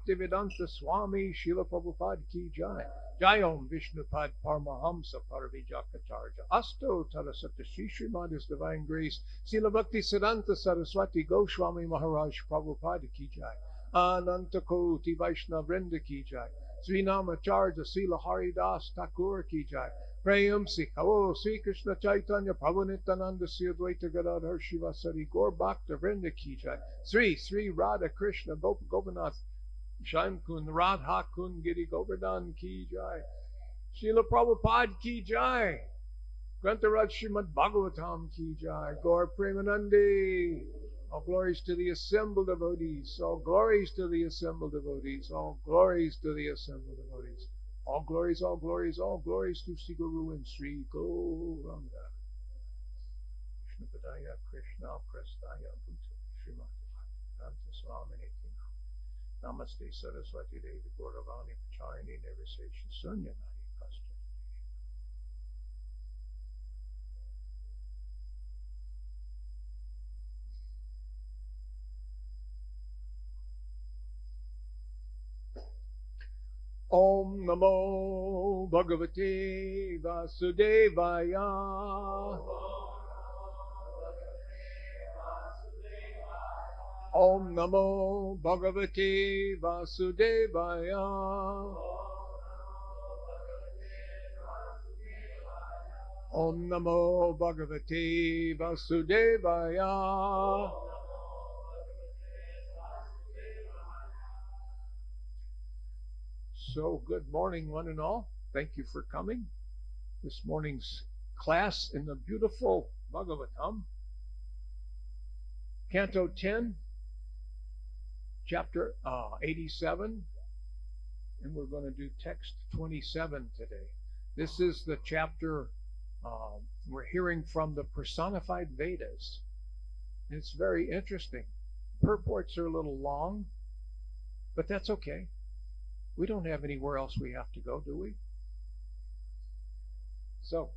Bhaktivedanta Swami Srila Prabhupada ki jai. Jai Om Vishnupad Paramahamsa Parvijakacharya. Asto Tarasata Sri Srimad His Divine Grace. Srila Bhakti Siddhanta Saraswati Goswami Maharaj Prabhupada ki jai. Ananta Koti Vaishnava Vrinda ki jai. Sri Namacharya Srila Haridas Thakur ki jai. Prayam Sikho Sri Krishna Chaitanya Prabhu Nityananda Sri Advaita Gadadhar Shivasari Gaur Bhakta Vrinda ki jai. Sri Radha Krishna Gopinath Shankun Radha Kun Giri Govardhan ki jai. Srila Prabhupada ki jai. Grantaraj Srimad Bhagavatam ki jai. Gaur Premanandi. All glories to the assembled devotees. All glories to the assembled devotees. All glories to the assembled devotees. All glories, all glories, all glories to Sri Guru and Sri Gauranga. Vishnupadaya Krishna Prastaya Bhuta Srimad Bhagavatam Swami Namaste Saraswati Devi Gauravani Pachayani Nirvisesha Sunyamani Pasta. Om Namo Bhagavate Vasudevaya. Om Namo Bhagavate Vasudevaya. Om Namo Bhagavate Vasudevaya. So, good morning, one and all. Thank you for coming. This morning's class in the beautiful Bhagavatam, Canto 10, Chapter 87, and we're going to do text 27 today. This is the chapter we're hearing from the personified Vedas. It's very interesting. Purports are a little long, but that's okay. We don't have anywhere else we have to go, do we? So,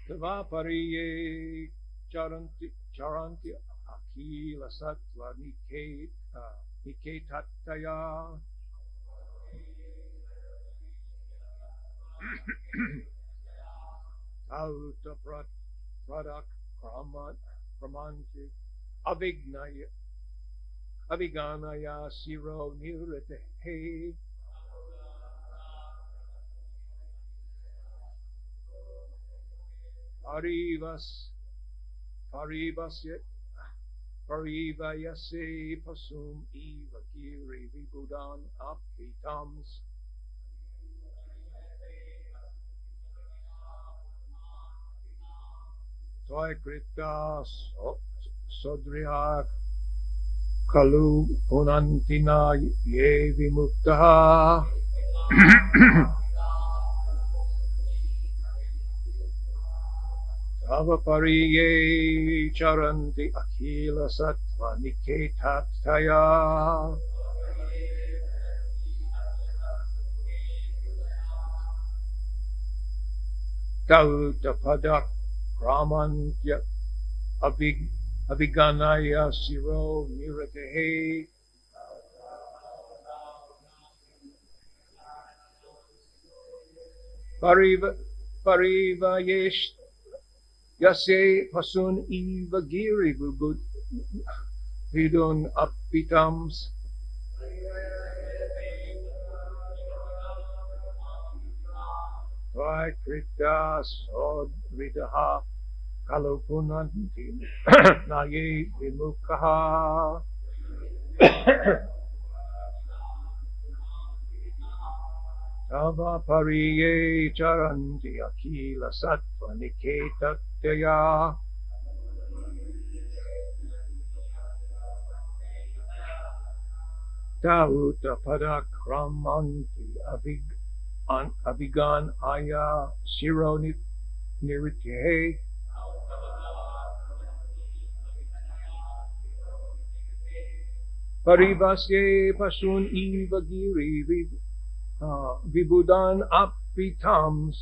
Tavapariye charanti akila sattva niketataya auta pradak pramanti aviganaya siro nirate parivayase pasum eva giri vibudan apitams Tvakrita sodriya kalu punantina ye vimukta Avapariye charanti akila sattva niketataya Tautapadak Ramantya Aviganaya Siro Niratehe Pariva Yesh Yase Pasun Eva Giri Vidun Apitams Tvakrita Sodridaha Kalupunanti Naye Vimukaha Avapariye charanti akila sattva niketataya Tauta padakramanti avigan aya shiro nirite Parivasye pasun eva giri vibudan apitams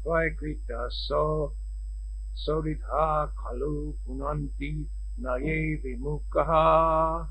Tvaikrita Soridha Kalu Punanti Naye Vimukaha.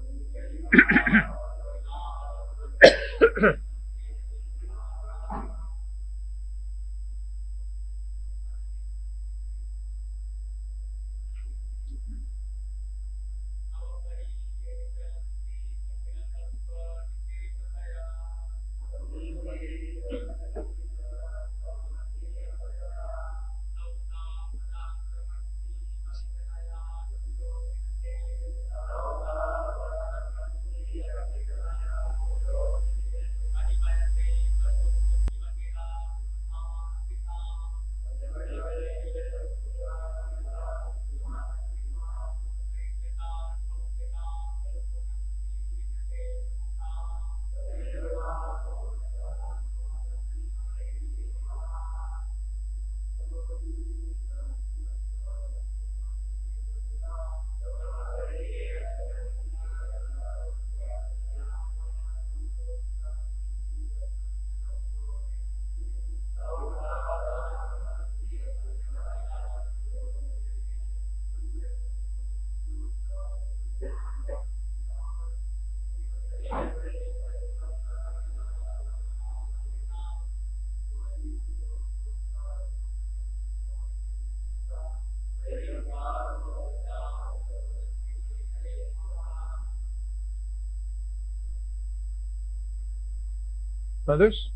Others?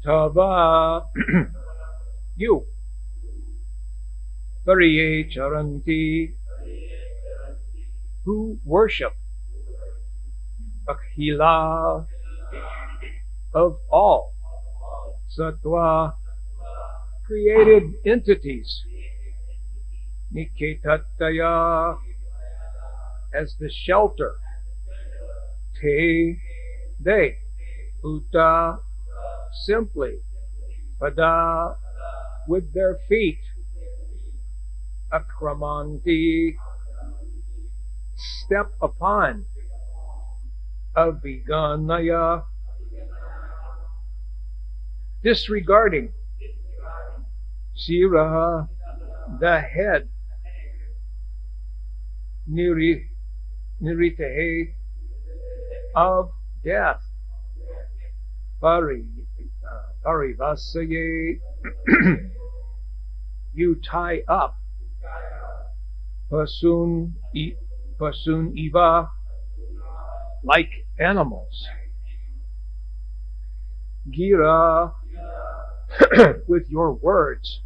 Tava you Variye Charanti who worship Akhila of all Sattva created entities Niketataya as the shelter Te they Uta simply Pada with their feet Akramanti step upon Aviganaya disregarding Siraha the head Niritehe of death Parivasaye you tie up Pasun Iva like animals Gira with your words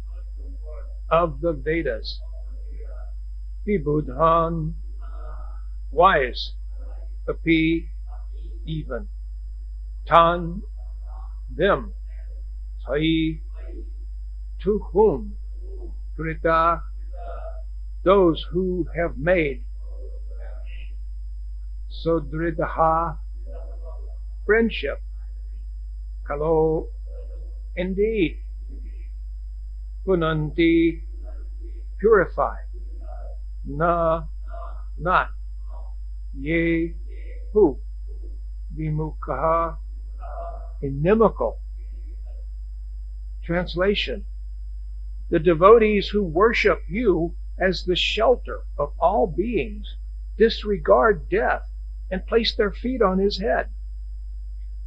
of the Vedas Vibudhan wise Api even Tan them Sai to whom Krita those who have made Sodridaha friendship Kalo indeed Punanti purify Na not Ye who Vimukaha inimical translation the devotees who worship you as the shelter of all beings disregard death and place their feet on his head.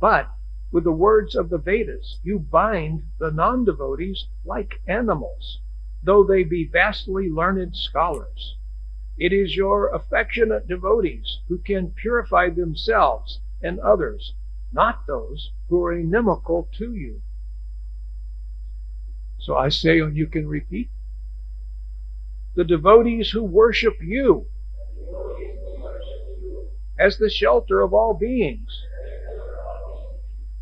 But with the words of the Vedas, you bind the non-devotees like animals, though they be vastly learned scholars. It is your affectionate devotees who can purify themselves and others, not those who are inimical to you. So I say, and you can repeat, the devotees who worship you as the shelter of all beings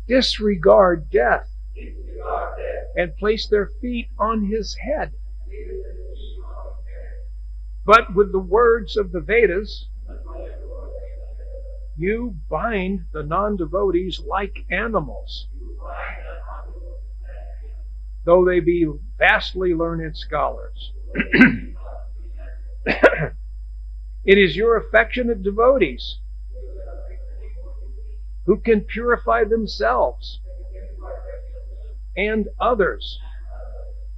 disregard death and place their feet on his head. But with the words of the Vedas, you bind the non-devotees like animals, though they be vastly learned scholars. It is your affectionate devotees who can purify themselves and others,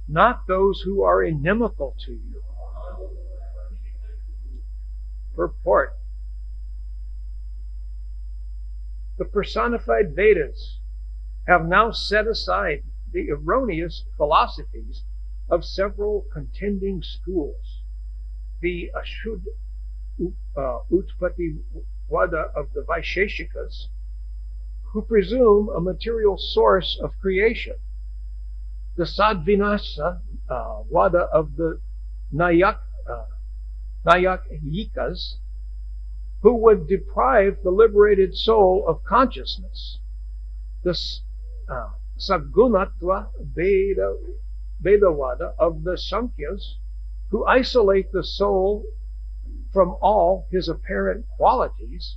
not those who are inimical to you. Purport. The personified Vedas have now set aside the erroneous philosophies of several contending schools. The Utpatti Vada of the Vaisheshikas, who presume a material source of creation. The Sadvinasa Vada of the Nayayikas, who would deprive the liberated soul of consciousness. The Sagunatva Vedavada of the Sankhya's, who isolate the soul from all his apparent qualities.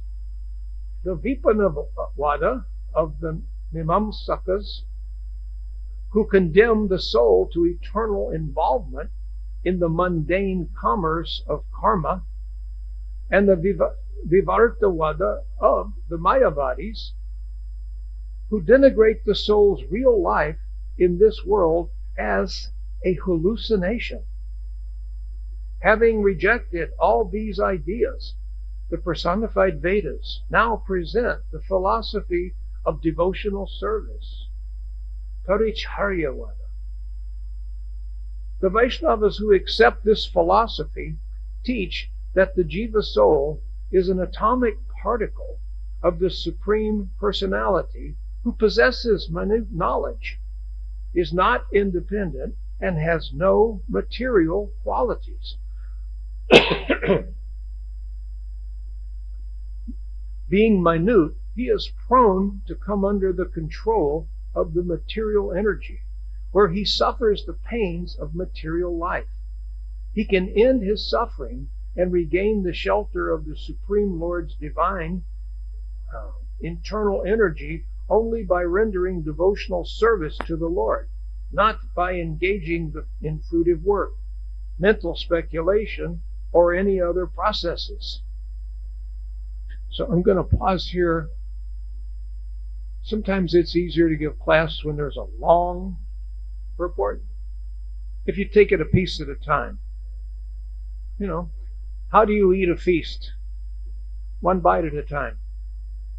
The Vipanavada of the Mimamsakas, who condemn the soul to eternal involvement in the mundane commerce of karma. And the Vivartavada of the Mayavadis, who denigrate the soul's real life in this world as a hallucination. Having rejected all these ideas, the personified Vedas now present the philosophy of devotional service, Paricharyavada. The Vaishnavas who accept this philosophy teach that the Jiva soul is an atomic particle of the Supreme Personality who possesses minute knowledge, is not independent, and has no material qualities. Being minute, he is prone to come under the control of the material energy, where he suffers the pains of material life. He can end his suffering and regain the shelter of the Supreme Lord's divine internal energy only by rendering devotional service to the Lord, not by engaging in fruitive work, mental speculation, or any other processes. So I'm going to pause here. Sometimes it's easier to give class when there's a long report. If you take it a piece at a time. You know, how do you eat a feast? One bite at a time.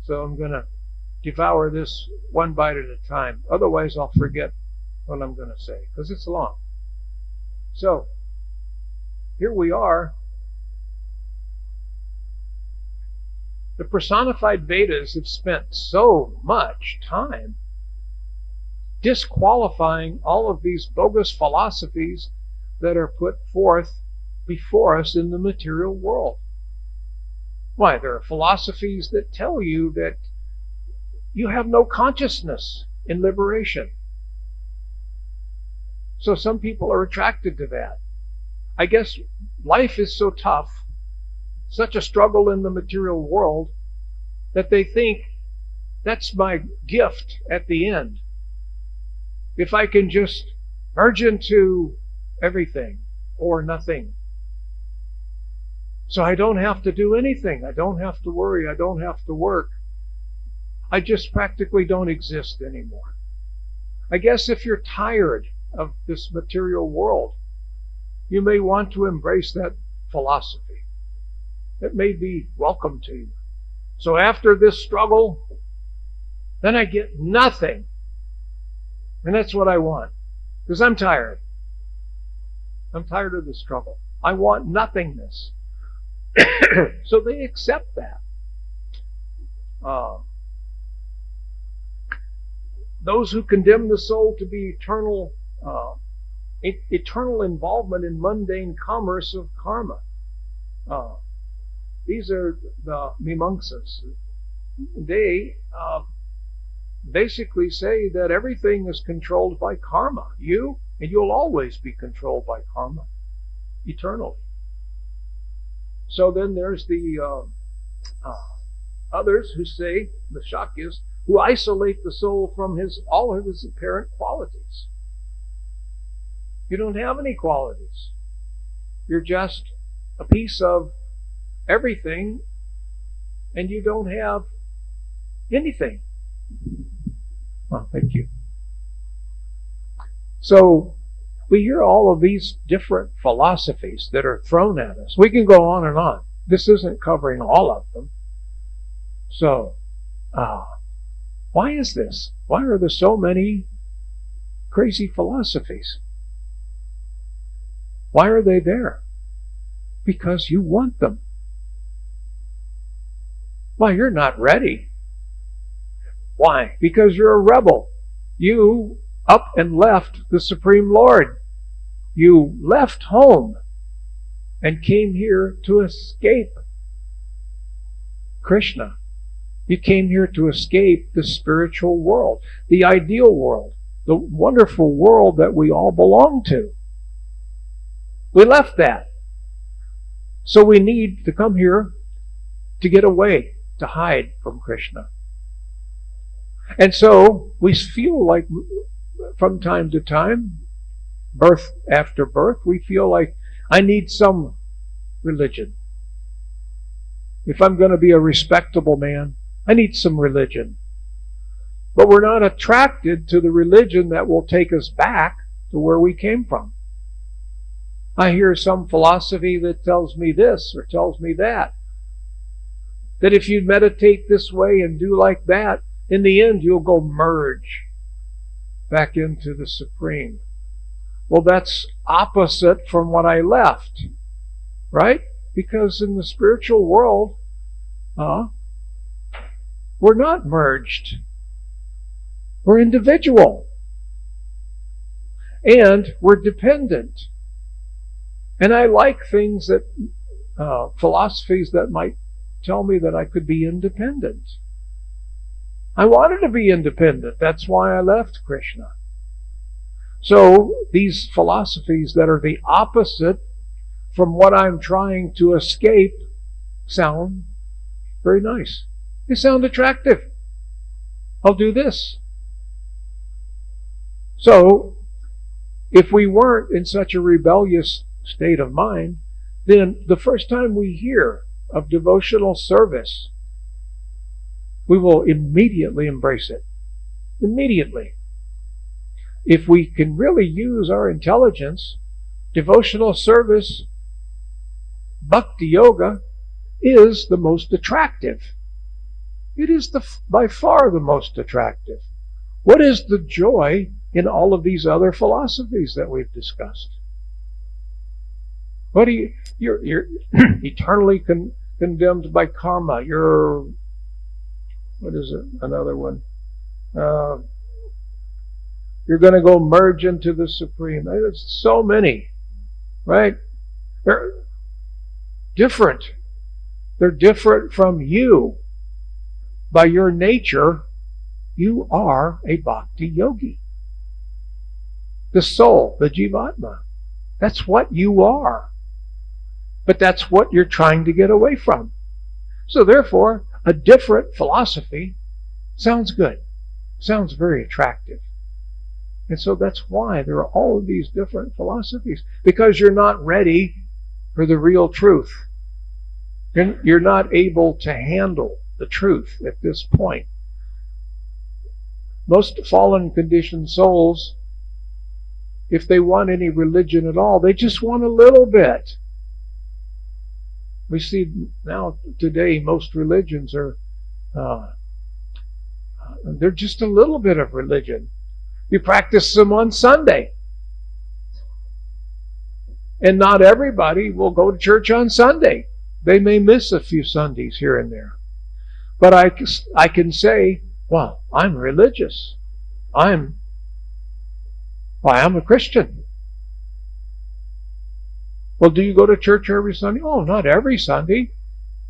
So I'm going to devour this one bite at a time. Otherwise, I'll forget what I'm going to say, because it's long. So, here we are. The personified Vedas have spent so much time disqualifying all of these bogus philosophies that are put forth before us in the material world. Why, there are philosophies that tell you that you have no consciousness in liberation. So some people are attracted to that. I guess life is so tough, such a struggle in the material world, that they think that's my gift at the end. If I can just merge into everything or nothing. So I don't have to do anything. I don't have to worry. I don't have to work. I just practically don't exist anymore. I guess if you're tired of this material world, you may want to embrace that philosophy. It may be welcome to you. So after this struggle, then I get nothing. And that's what I want. Because I'm tired. I'm tired of the struggle. I want nothingness. So they accept that. Those who condemn the soul to be eternal involvement in mundane commerce of karma. These are the Mimamsas. They basically say that everything is controlled by karma. You and you'll always be controlled by karma eternally. So then there's the others who say, the Shakyas, who isolate the soul from all of his apparent qualities. You don't have any qualities. You're just a piece of everything, and you don't have Anything. Oh, thank you. So we hear all of these different philosophies that are thrown at us. We can go on and on. This isn't covering all of them. So, why is this? Why are there so many crazy philosophies? Why are they there? Because you want them. Why, you're not ready. Why? Because you're a rebel. You up and left the Supreme Lord. You left home and came here to escape Krishna. You came here to escape the spiritual world, the ideal world, the wonderful world that we all belong to. We left that. So we need to come here to get away, to hide from Krishna. And so we feel like from time to time, birth after birth, we feel like I need some religion. If I'm going to be a respectable man, I need some religion. But we're not attracted to the religion that will take us back to where we came from. I hear some philosophy that tells me this or tells me that. That if you meditate this way and do like that, in the end you'll go merge back into the Supreme. Well, that's opposite from what I left, right? Because in the spiritual world, we're not merged. We're individual. And we're dependent. And I like things that, philosophies that might tell me that I could be independent. I wanted to be independent. That's why I left Krishna. So these philosophies that are the opposite from what I'm trying to escape sound very nice. They sound attractive. I'll do this. So if we weren't in such a rebellious state of mind, then the first time we hear of devotional service, we will immediately embrace it. Immediately. If we can really use our intelligence, devotional service, bhakti yoga, is the most attractive. It is by far the most attractive. What is the joy in all of these other philosophies that we've discussed? What do you're eternally condemned by karma. You're, what is it? Another one. You're going to go merge into the Supreme. There's so many, right? They're different. They're different from you. By your nature, you are a bhakti yogi. The soul, the jivatma. That's what you are. But that's what you're trying to get away from. So therefore, a different philosophy sounds good. Sounds very attractive. And so that's why there are all of these different philosophies. Because you're not ready for the real truth. You're not able to handle the truth at this point. Most fallen conditioned souls, if they want any religion at all, they just want a little bit. We see now today most religions are, they're just a little bit of religion. You practice them on Sunday. And not everybody will go to church on Sunday. They may miss a few Sundays here and there. But I can say, well, I'm religious. I'm a Christian. Well, do you go to church every Sunday? Oh, not every Sunday,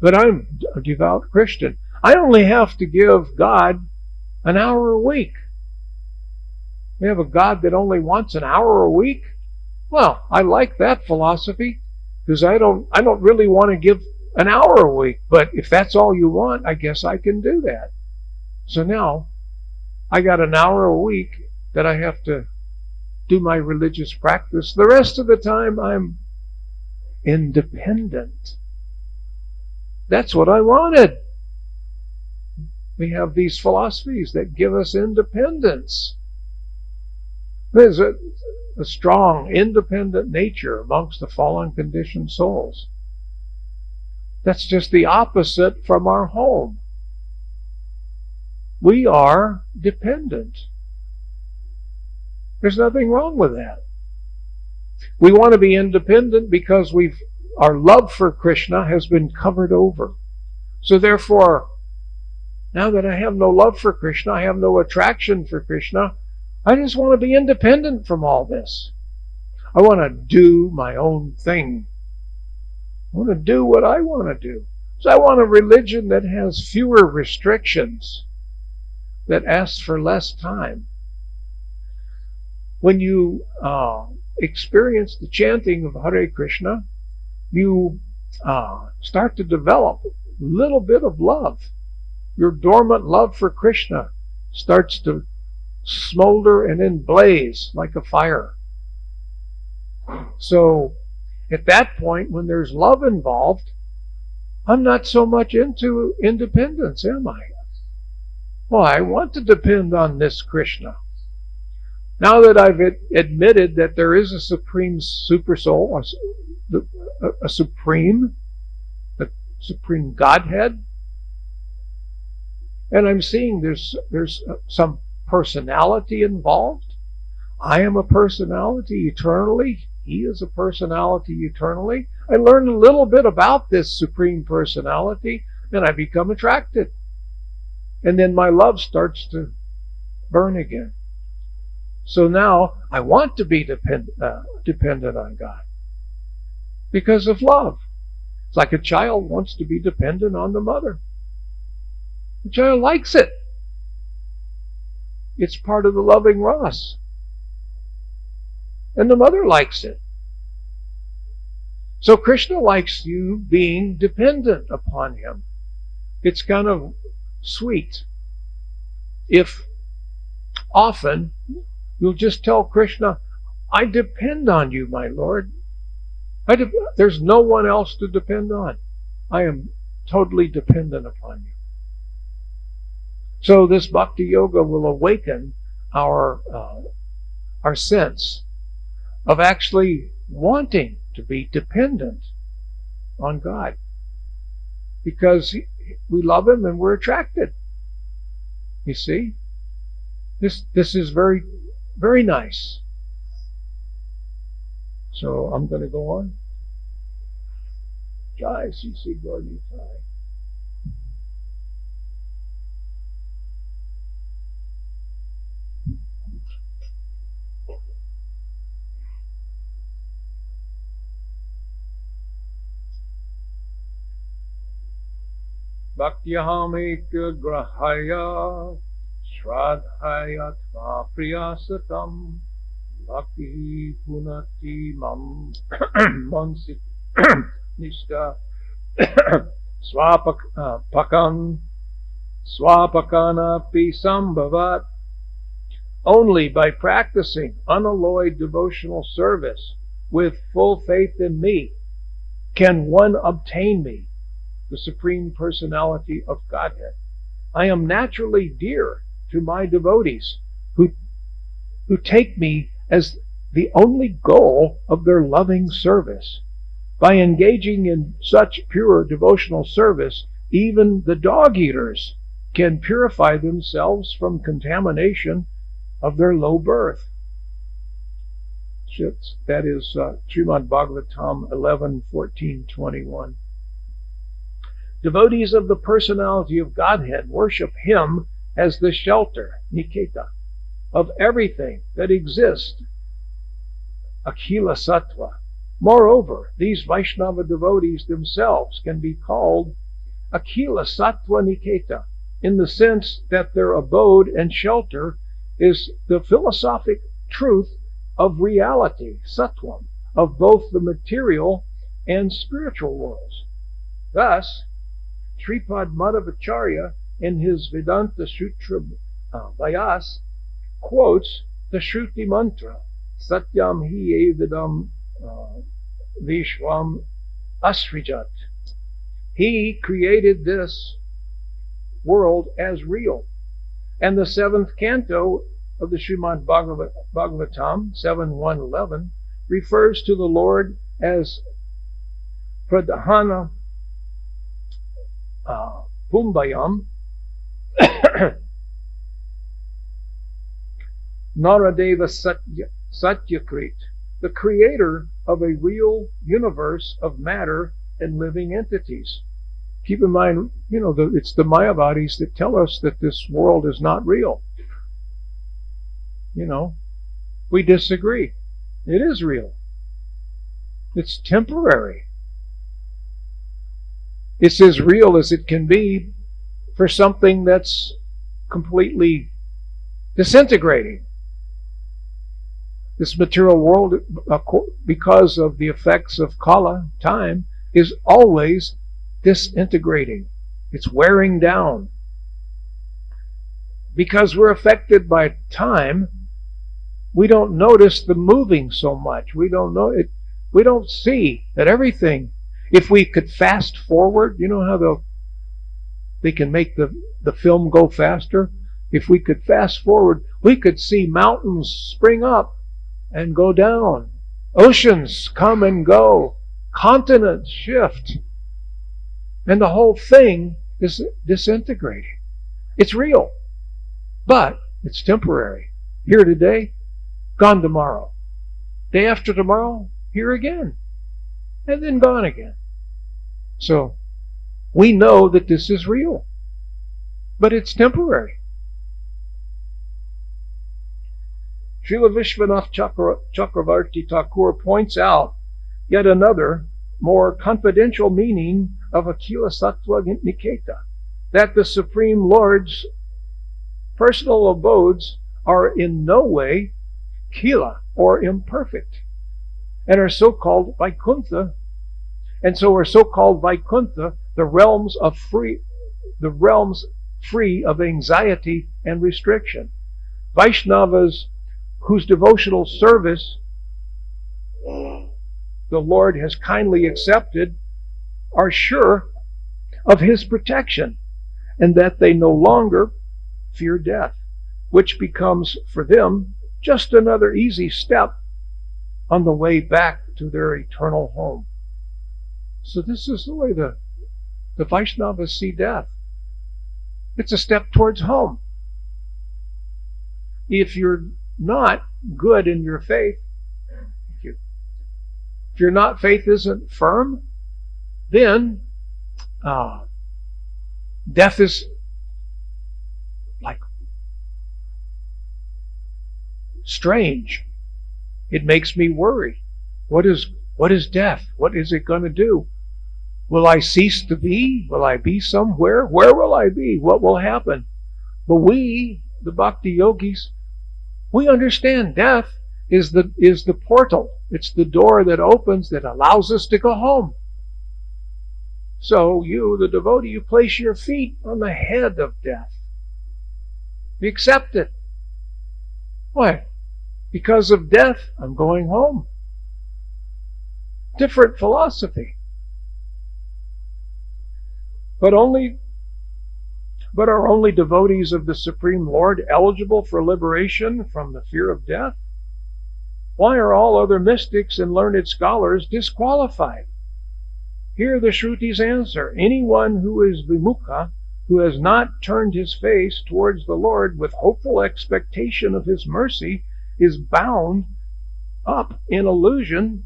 but I'm a devout Christian. I only have to give God an hour a week. We have a God that only wants an hour a week? Well, I like that philosophy because I don't really want to give an hour a week, but if that's all you want, I guess I can do that. So now I got an hour a week that I have to do my religious practice. The rest of the time I'm independent. That's what I wanted. We have these philosophies that give us independence. There's a strong, independent nature amongst the fallen conditioned souls. That's just the opposite from our home. We are dependent. There's nothing wrong with that. We want to be independent because our love for Krishna has been covered over. So therefore, now that I have no love for Krishna, I have no attraction for Krishna, I just want to be independent from all this. I want to do my own thing. I want to do what I want to do. So I want a religion that has fewer restrictions, that asks for less time. When you experience the chanting of Hare Krishna, you start to develop a little bit of love. Your dormant love for Krishna starts to smolder and then blaze like a fire. So at that point, when there's love involved, I'm not so much into independence, am I? Well, I want to depend on this Krishna. Now that I've admitted that there is a supreme super soul, a supreme Godhead, and I'm seeing there's some personality involved. I am a personality eternally. He is a personality eternally. I learn a little bit about this supreme personality, and I become attracted. And then my love starts to burn again. So now I want to be dependent on God because of love. It's like a child wants to be dependent on the mother. The child likes it. It's part of the loving rasa. And the mother likes it. So Krishna likes you being dependent upon him. It's kind of sweet if often you'll just tell Krishna, I depend on you, my Lord. There's no one else to depend on. I am totally dependent upon you. So this bhakti yoga will awaken our sense of actually wanting to be dependent on God, because we love him and we're attracted. You see, this is very, very nice. So I'm going to go on. Jai C.C. Gordy Thai. Bhaktyaham grahaya shraddhayatma priyasatam bhakti punati mam mansit nishta swapakana pi sambhavat. Only by practicing unalloyed devotional service with full faith in me can one obtain me, the Supreme Personality of Godhead. I am naturally dear to my devotees who take me as the only goal of their loving service. By engaging in such pure devotional service, even the dog-eaters can purify themselves from contamination of their low birth. That is Srimad Bhagavatam 11:14-21. Devotees of the personality of Godhead worship him as the shelter, Niketa, of everything that exists, Akhila Sattva. Moreover, these Vaishnava devotees themselves can be called Akhila Sattva Niketa, in the sense that their abode and shelter is the philosophic truth of reality, Sattvam, of both the material and spiritual worlds. Thus, Sripad Madhavacharya in his Vedanta Sutra Vyas quotes the Shruti mantra, Satyam hi evidam Vishwam Asrijat. He created this world as real. And the 7th canto of the Srimad Bhagavatam, 7.1.11, refers to the Lord as Pradhana Pumbayam Naradeva Satyakrit, the creator of a real universe of matter and living entities. Keep in mind, it's the Mayavadis that tell us that this world is not real. We disagree. It is real. It's temporary. It's as real as it can be for something that's completely disintegrating. This material world, because of the effects of Kala, time, is always disintegrating. It's wearing down. Because we're affected by time, we don't notice the moving so much. We don't know it. We don't see that everything. If we could fast forward, you know how they can make the film go faster? If we could fast forward, we could see mountains spring up and go down. Oceans come and go. Continents shift. And the whole thing is disintegrating. It's real, but it's temporary. Here today, gone tomorrow. Day after tomorrow, here again. And then gone again. So, we know that this is real, but it's temporary. Srila Vishwanath Chakravarti Thakur points out yet another, more confidential meaning of Akila Sattva Niketa, that the Supreme Lord's personal abodes are in no way kila or imperfect, and are so-called Vaikuntha, and so are so-called Vaikuntha the realms free of anxiety and restriction. Vaishnavas whose devotional service the Lord has kindly accepted are sure of His protection, and that they no longer fear death, which becomes for them just another easy step on the way back to their eternal home. So this is the way the Vaishnavas see death. It's a step towards home. If you're not good in your faith, if your faith isn't firm, then death is like strange. It makes me worry. What is death? What is it going to do? Will I cease to be? Will I be somewhere? Where will I be? What will happen? But we, the bhakti yogis, we understand death is the portal. It's the door that opens, that allows us to go home. So you, the devotee, you place your feet on the head of death. You accept it. Why? Because of death, I'm going home. Different philosophy. But are only devotees of the Supreme Lord eligible for liberation from the fear of death? Why are all other mystics and learned scholars disqualified? Hear the Shruti's answer. Anyone who is vimukha, who has not turned his face towards the Lord with hopeful expectation of His mercy, is bound up in illusion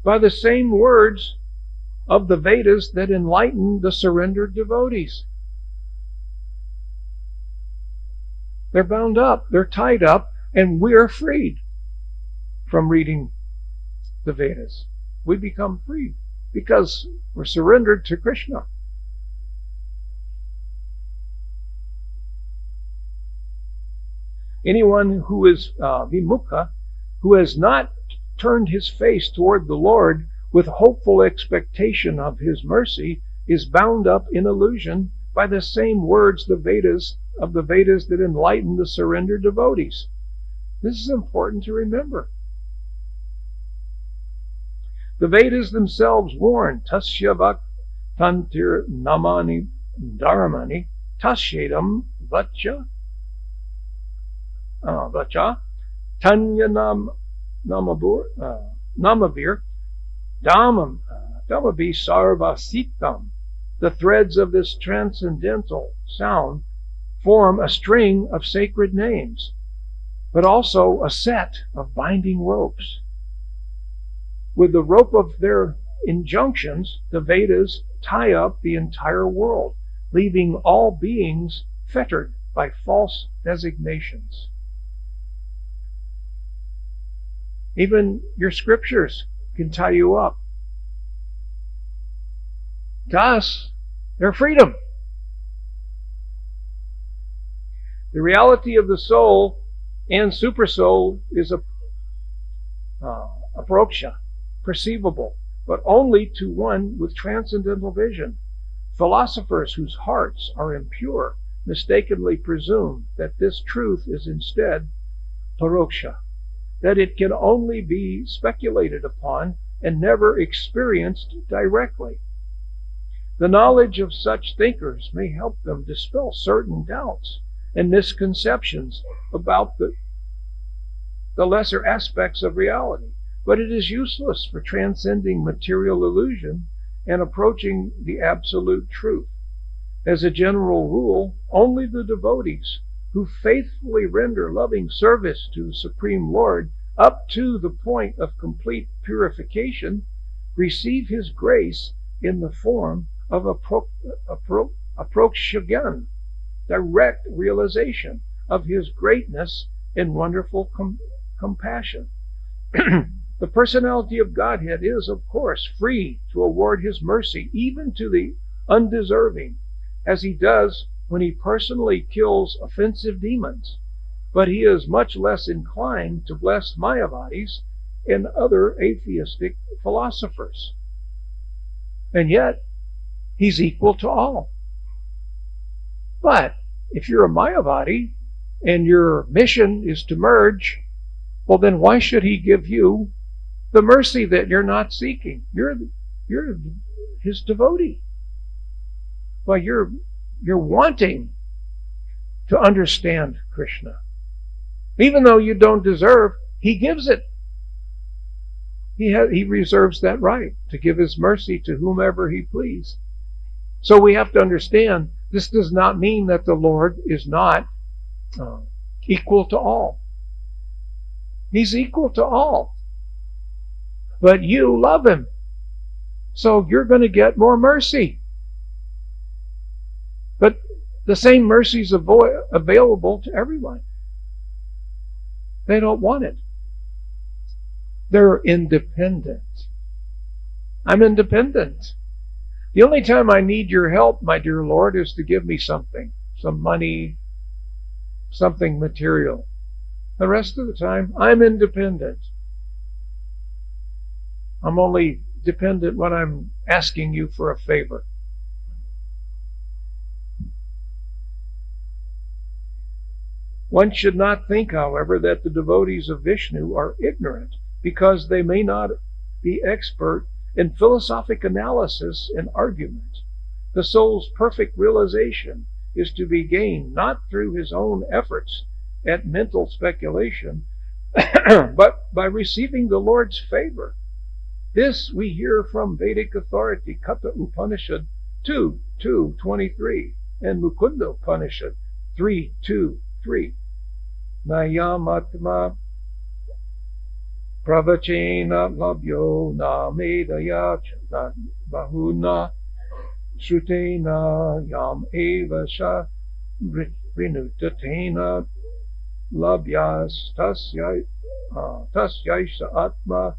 by the same words of the Vedas that enlighten the surrendered devotees. They're bound up, they're tied up, and we're freed from reading the Vedas. We become free because we're surrendered to Krishna. Anyone who is vimukha, who has not turned his face toward the Lord with hopeful expectation of His mercy, is bound up in illusion by the same words of the Vedas that enlighten the surrendered devotees. This is important to remember. The Vedas themselves warn, Tasya Vaktantir Namani Dharmani, Tasyedam vacha Tanya Namavir Dhammavi Sarvasitam. The threads of this transcendental sound form a string of sacred names, but also a set of binding ropes. With the rope of their injunctions, the Vedas tie up the entire world, leaving all beings fettered by false designations. Even your scriptures can tie you up. To us, they're freedom. The reality of the soul and supersoul is a paroksha, perceivable, but only to one with transcendental vision. Philosophers whose hearts are impure mistakenly presume that this truth is instead paroksha, that it can only be speculated upon and never experienced directly. The knowledge of such thinkers may help them dispel certain doubts and misconceptions about the lesser aspects of reality, but it is useless for transcending material illusion and approaching the absolute truth. As a general rule, only the devotees who faithfully render loving service to the Supreme Lord up to the point of complete purification receive His grace in the form of approkshagan, direct realization of His greatness and wonderful compassion. The personality of Godhead is, of course, free to award His mercy even to the undeserving, as He does when He personally kills offensive demons, but He is much less inclined to bless Mayavadis and other atheistic philosophers. And yet, He's equal to all. But if you're a Mayavadi and your mission is to merge, well, then why should He give you the mercy that you're not seeking? You're His devotee. Well, you're wanting to understand Krishna. Even though you don't deserve, He gives it. He reserves that right to give His mercy to whomever He please. So we have to understand, this does not mean that the Lord is not equal to all. He's equal to all. But you love Him, so you're going to get more mercy. But the same mercy is available to everyone. They don't want it. They're independent. I'm independent. The only time I need your help, my dear Lord, is to give me something, some money, something material. The rest of the time, I'm independent. I'm only dependent when I'm asking you for a favor. One should not think, however, that the devotees of Vishnu are ignorant, because they may not be expert in philosophic analysis and argument. The soul's perfect realization is to be gained not through his own efforts at mental speculation, but by receiving the Lord's favor. This we hear from Vedic authority, Katha Upanishad 2:23 and Mukunda Upanishad 3:2-3. Nayamatma pravachena labhyo na medaya bahuna shrutena yam eva sha rinutatena labhyas tasyaisha atma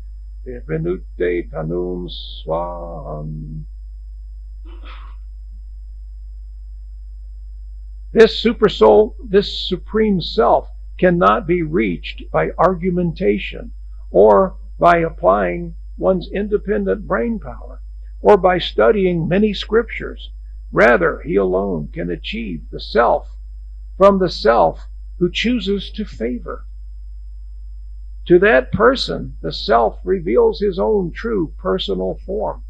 vinutte tanum swam. This super soul, this supreme self, cannot be reached by argumentation or by applying one's independent brain power or by studying many scriptures. Rather, he alone can achieve the self from the self who chooses to favor. To that person, the self reveals his own true personal form.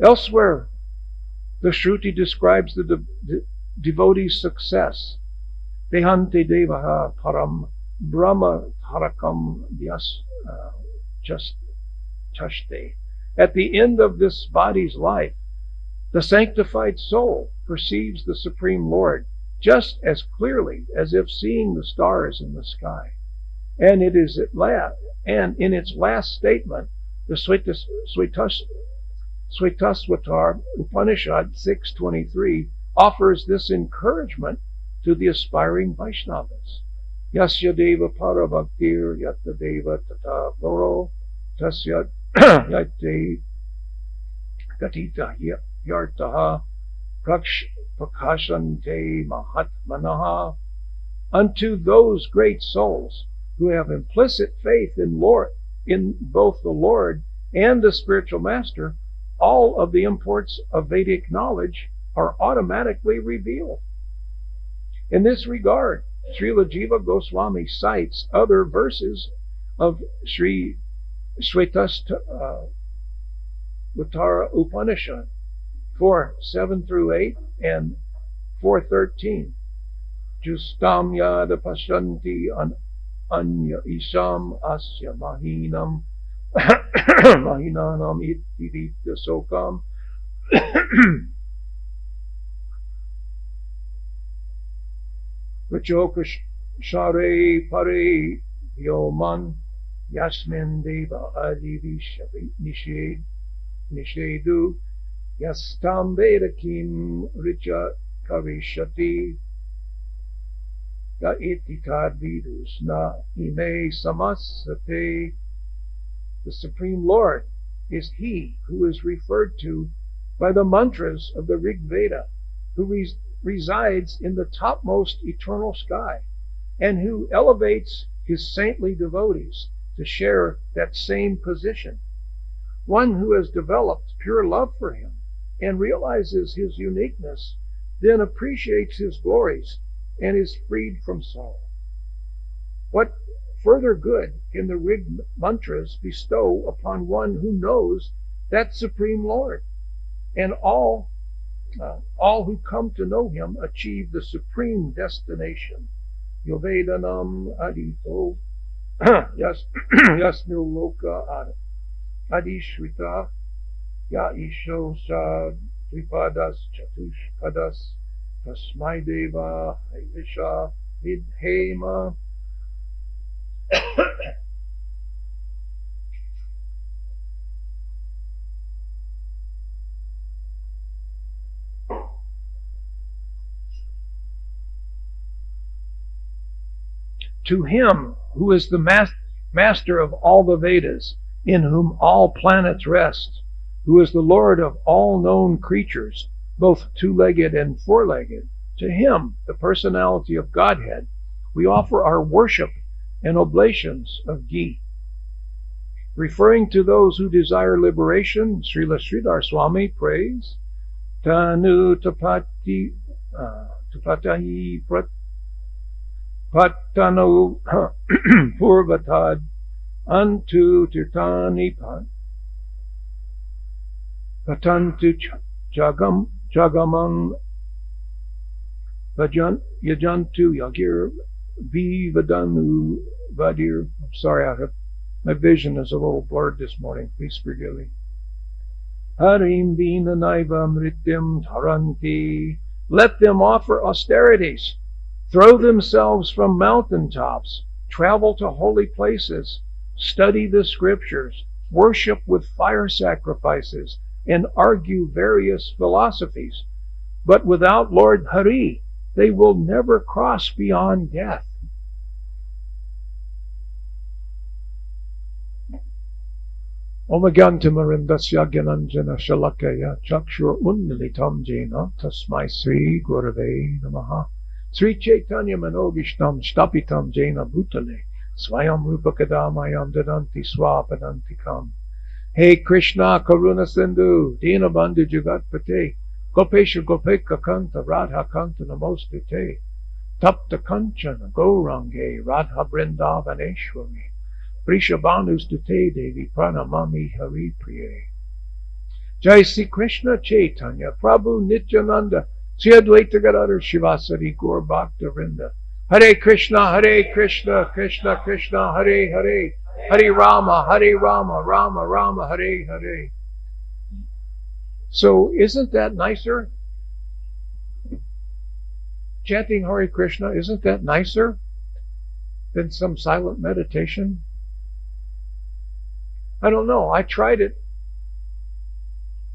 Elsewhere, The Shruti describes the devotee's success. Behante devaha param brahma tarakam just tashte. At the end of this body's life, the sanctified soul perceives the Supreme Lord just as clearly as if seeing the stars in the sky. And it is and in its last statement, the Svetaswatar Upanishad 6.23 offers this encouragement to the aspiring Vaishnavas. Yasya deva parabhaktir yatta deva tata poro tasya yate gatita yartaha prakashante mahatmanaha. Unto those great souls who have implicit faith in both the Lord and the spiritual master, all of the imports of Vedic knowledge are automatically revealed. In this regard, Srila Jiva Goswami cites other verses of Sri Svetasvatara Upanishad 4:7-8 and 4:13. Justam yada pashanti anya isham asya mahinam mahinanam itirita sokam Vachoka share pare yoman yasmin deva adivi nishedu yastam vedakim richa kavishati Ga'itikad vidus na ime samasate. The Supreme Lord is He who is referred to by the mantras of the Rig Veda, who resides in the topmost eternal sky, and who elevates His saintly devotees to share that same position. One who has developed pure love for Him and realizes His uniqueness, then appreciates His glories and is freed from sorrow. What further good can the Rig mantras bestow upon one who knows that Supreme Lord? And all who come to know Him achieve the supreme destination. Yovedanam adito yasmil loka adishrita ya isho sa tripadas chatushpadas Tasmai deva Visha vidhema. To Him who is the master of all the Vedas, in whom all planets rest, who is the Lord of all known creatures, both two-legged and four-legged, to Him, the personality of Godhead, we offer our worship and oblations of ghee. Referring to those who desire liberation, Srila Sridhar Swami prays, Tanu tapati tapatahi patano purvatad antu tirtani patantu Jagamam Yajantu Yagir Vivadanu Vadir. I'm sorry, my vision is a little blurred this morning. Please forgive me. Harim Vina Naiva Mritim Taranti. Let them offer austerities, throw themselves from mountaintops, travel to holy places, study the scriptures, worship with fire sacrifices, and argue various philosophies. But without Lord Hari, they will never cross beyond death. Omagantamarindasya Gyananjana Shalakaya Chakshur Unnilitam Jena Tasmai Sri Gurave Namaha Sri Chaitanya Manovishnam Stapitam Jena Bhutale Swayam Rupakadamayam Dadanti Swapadantikam. Hey Krishna Karuna Sindhu Dinabandhu Jagatpate Gopesha Gopeka Kanta Radha Kanta Namostute Tapta Kanchana Gourange Radha Brindavaneshwari Prishabhanustute Devi Pranamami Hari Priye. Jai Sri Krishna Chaitanya Prabhu Nityananda Sri Advaita Gadadhar Shivasari Gaur Bhakta Vrinda. Hare Krishna, Krishna Krishna, Hare Hare, Hare Rama, Rama Rama, Hare Hare. So isn't that nicer? Chanting Hare Krishna, isn't that nicer than some silent meditation? I don't know. I tried it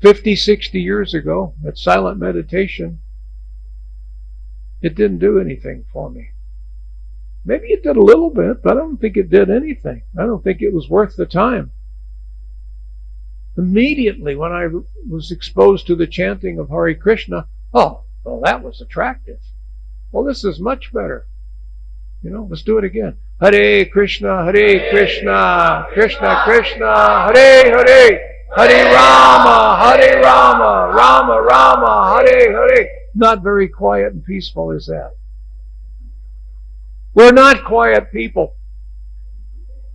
50, 60 years ago at silent meditation. It didn't do anything for me. Maybe it did a little bit, but I don't think it did anything. I don't think it was worth the time. Immediately when I was exposed to the chanting of Hare Krishna, oh, well, that was attractive. Well, this is much better. Let's do it again. Hare Krishna, Krishna Krishna, Hare Hare, Hare Rama, Rama Rama, Hare Hare. Not very quiet and peaceful, is that? We're not quiet people.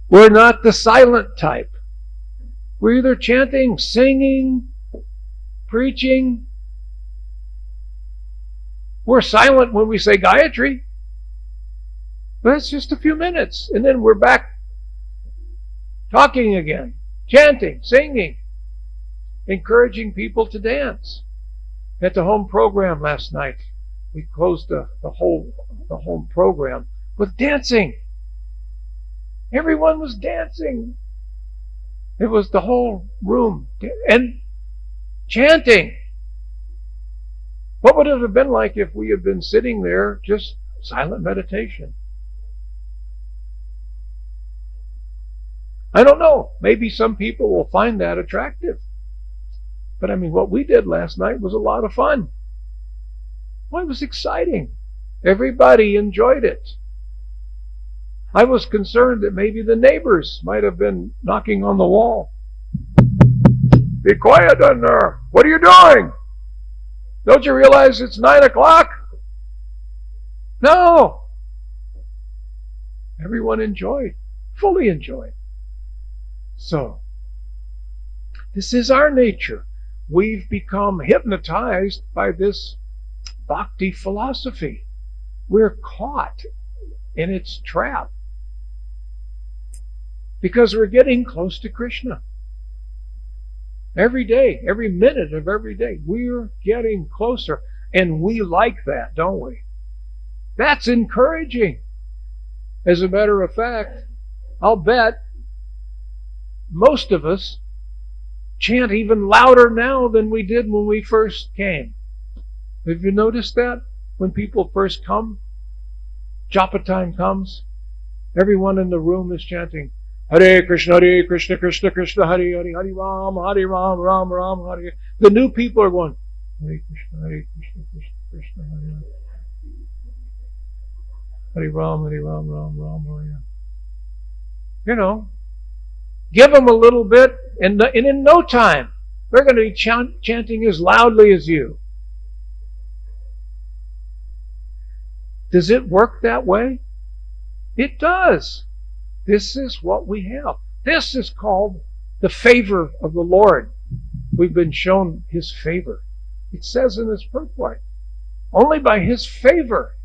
We're not the silent type. We're either chanting, singing, preaching. We're silent when we say Gayatri. But it's just a few minutes, and then we're back talking again, chanting, singing, encouraging people to dance. At the home program last night, we closed the home program with dancing. Everyone was dancing. It was the whole room and chanting. What would it have been like if we had been sitting there just silent meditation? I don't know. Maybe some people will find that attractive. But what we did last night was a lot of fun. Well, it was exciting. Everybody enjoyed it. I was concerned that maybe the neighbors might have been knocking on the wall. Be quiet in there. What are you doing? Don't you realize it's 9 o'clock? No. Everyone enjoyed, fully enjoyed. So, this is our nature. We've become hypnotized by this bhakti philosophy. We're caught in its trap because we're getting close to Krishna. Every day, every minute of every day, we're getting closer. And we like that, don't we? That's encouraging. As a matter of fact, I'll bet most of us chant even louder now than we did when we first came. Have you noticed that? When people first come, japa time comes, everyone in the room is chanting, Hare Krishna, Krishna Krishna, Hare Hare, Hare Rama, Ram Ram, Hare Hare. The new people are going, Hare Krishna, Krishna Krishna, Hare Hare, Hare Ram, Ram Ram, Hare. Give them a little bit, and in no time, they're going to be chanting as loudly as you. Does it work that way? It does. This is what we have. This is called the favor of the Lord. We've been shown His favor. It says in this purport, only by His favor,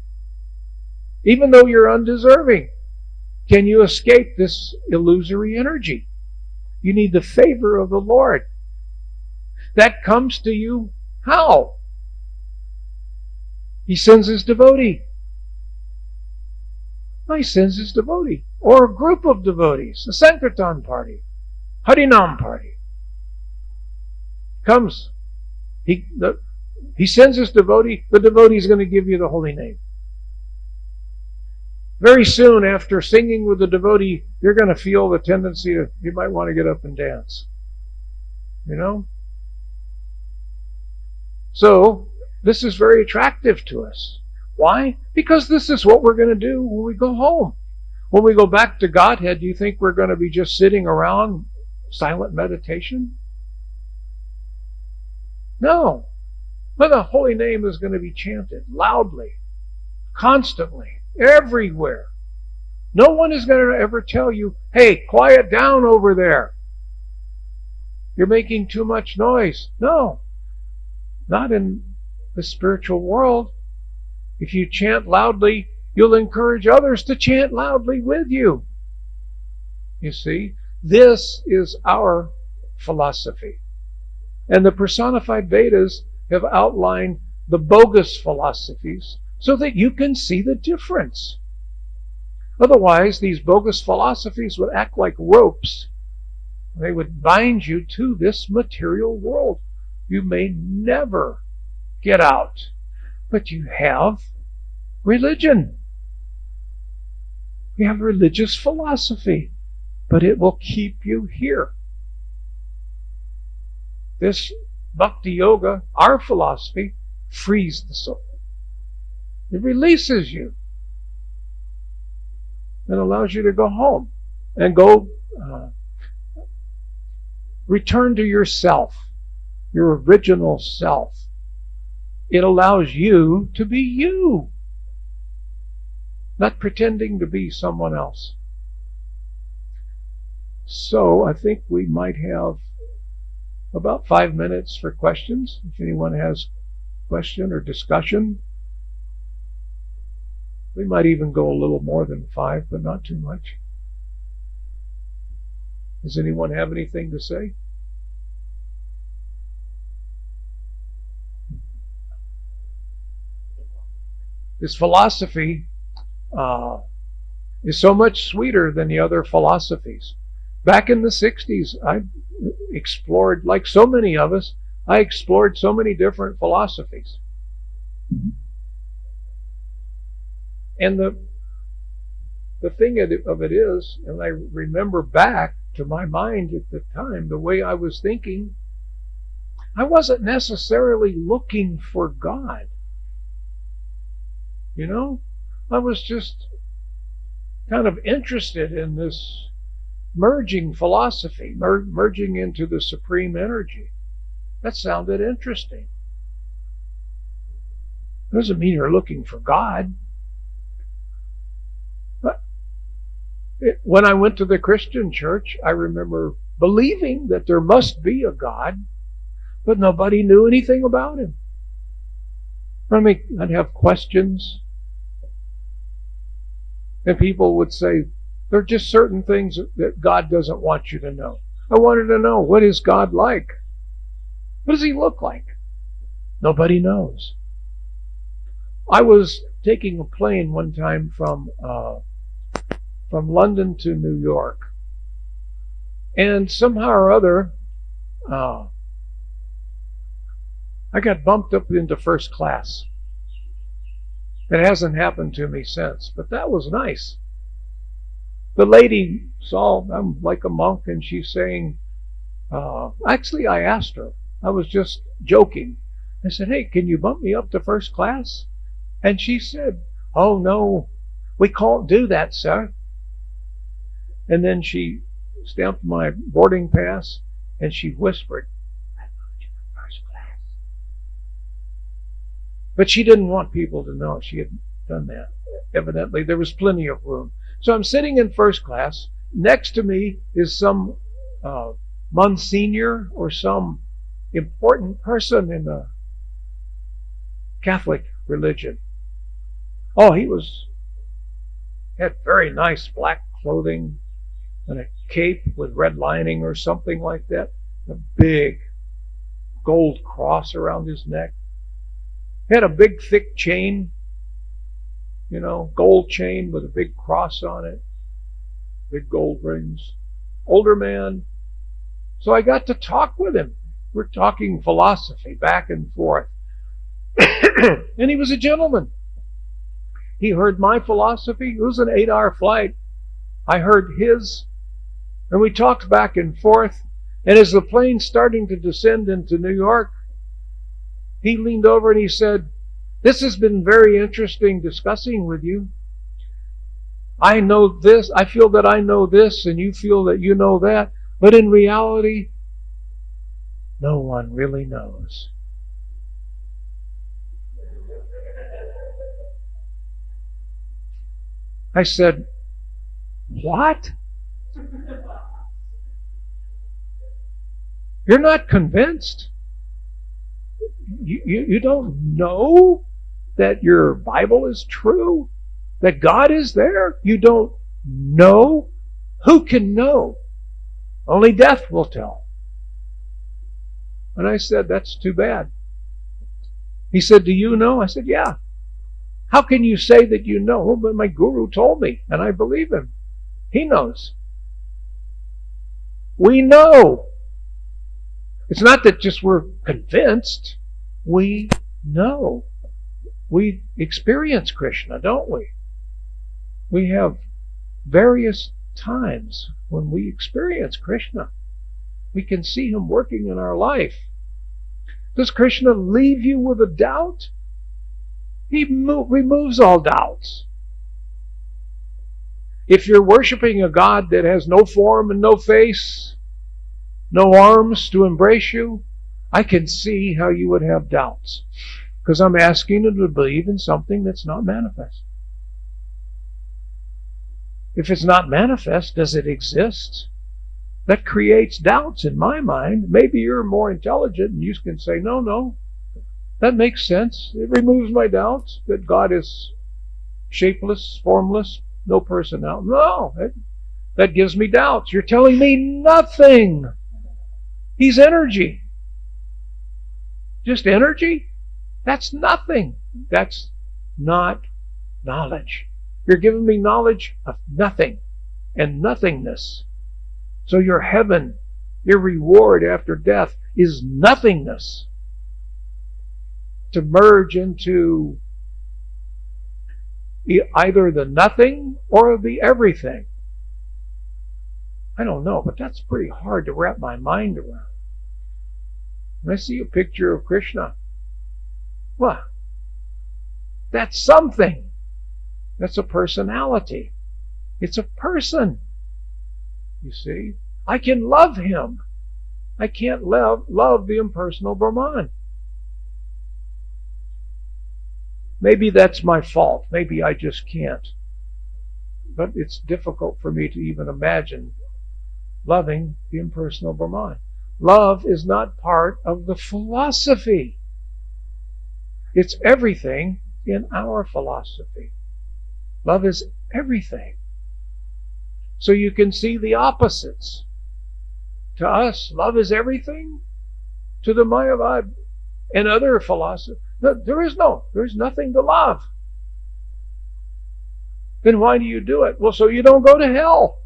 even though you're undeserving, can you escape this illusory energy. You need the favor of the Lord. That comes to you how? He sends His devotee. He sends His devotee. Or a group of devotees. A Sankirtan party. Harinam party. Comes. He sends His devotee. The devotee is going to give you the holy name. Very soon after singing with the devotee, you're going to feel the tendency you might want to get up and dance. So, this is very attractive to us. Why? Because this is what we're going to do when we go home. When we go back to Godhead, do you think we're going to be just sitting around silent meditation? No. But the holy name is going to be chanted loudly, constantly, everywhere. No one is going to ever tell you, hey, quiet down over there. You're making too much noise. No, not in the spiritual world. If you chant loudly, you'll encourage others to chant loudly with you. You see, this is our philosophy. And the personified Vedas have outlined the bogus philosophies so that you can see the difference. Otherwise, these bogus philosophies would act like ropes. They would bind you to this material world. You may never get out. But you have religion. You have religious philosophy, but it will keep you here. This bhakti yoga, our philosophy, frees the soul. It releases you. It allows you to go home and go return to yourself, your original self. It allows you to be you, not pretending to be someone else. So I think we might have about 5 minutes for questions. If anyone has a question or discussion, we might even go a little more than 5, but not too much. Does anyone have anything to say? This philosophy is so much sweeter than the other philosophies. Back in the 60s, I explored, like so many of us, I explored so many different philosophies. And the thing of it is, and I remember back to my mind at the time, the way I was thinking, I wasn't necessarily looking for God. You know, I was just kind of interested in this merging philosophy, merging into the supreme energy. That sounded interesting. Doesn't mean you're looking for God. But when I went to the Christian church, I remember believing that there must be a God, but nobody knew anything about him. I mean, I'd have questions, and people would say, there are just certain things that God doesn't want you to know. I wanted to know, what is God like? What does he look like? Nobody knows. I was taking a plane one time from London to New York, and somehow or other, I got bumped up into first class. It hasn't happened to me since, but that was nice. The lady saw I'm like a monk, and she's saying, actually I asked her, I was just joking. I said, hey, can you bump me up to first class? And she said, oh no, we can't do that, sir. And then she stamped my boarding pass, and she whispered, I moved you to first class. But she didn't want people to know she had done that. Evidently, there was plenty of room. So I'm sitting in first class. Next to me is some Monsignor or some important person in the Catholic religion. Oh, he had very nice black clothing and a cape with red lining or something like that. A big gold cross around his neck. He had a big thick chain, you know, gold chain with a big cross on it, big gold rings. Older man. So I got to talk with him. We're talking philosophy back and forth. And he was a gentleman. He heard my philosophy. It was an 8-hour flight. I heard his. And we talked back and forth. And as the plane's starting to descend into New York, he leaned over and he said, this has been very interesting discussing with you. I know this, I feel that I know this, and you feel that you know that. But in reality, no one really knows. I said, what? You're not convinced. You don't know that your Bible is true, that God is there. You don't know. Who can know? Only death will tell. And I said, that's too bad. He said, do you know? I said, yeah. How can you say that you know? Well, but my guru told me, and I believe him. He knows. We know. It's not that just we're convinced. We know. We experience Krishna, don't we? We have various times when we experience Krishna. We can see him working in our life. Does Krishna leave you with a doubt? He removes all doubts. If you're worshiping a God that has no form and no face, no arms to embrace you, I can see how you would have doubts, because I'm asking you to believe in something that's not manifest. If it's not manifest, does it exist? That creates doubts in my mind. Maybe you're more intelligent and you can say, no, that makes sense. It removes my doubts that God is shapeless, formless, no personality. No, that gives me doubts. You're telling me nothing. He's energy. Just energy? That's nothing. That's not knowledge. You're giving me knowledge of nothing and nothingness. So your heaven, your reward after death is nothingness. To merge into either the nothing or the everything. I don't know, but that's pretty hard to wrap my mind around. When I see a picture of Krishna, what? That's something. That's a personality. It's a person. You see? I can love him. I can't love the impersonal Brahman. Maybe that's my fault. Maybe I just can't. But it's difficult for me to even imagine loving the impersonal Brahman. Love is not part of the philosophy. It's everything in our philosophy. Love is everything. So you can see the opposites. To us, love is everything. To the Mayavad and other philosophers, there's nothing to love. Then why do you do it? Well, so you don't go to hell.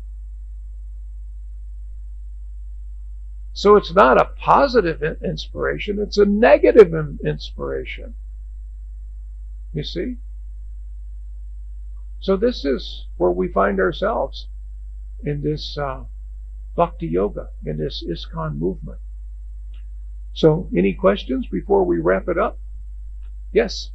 So it's not a positive inspiration, it's a negative inspiration. You see? So this is where we find ourselves in this bhakti yoga, in this ISKCON movement. So any questions before we wrap it up? Yes?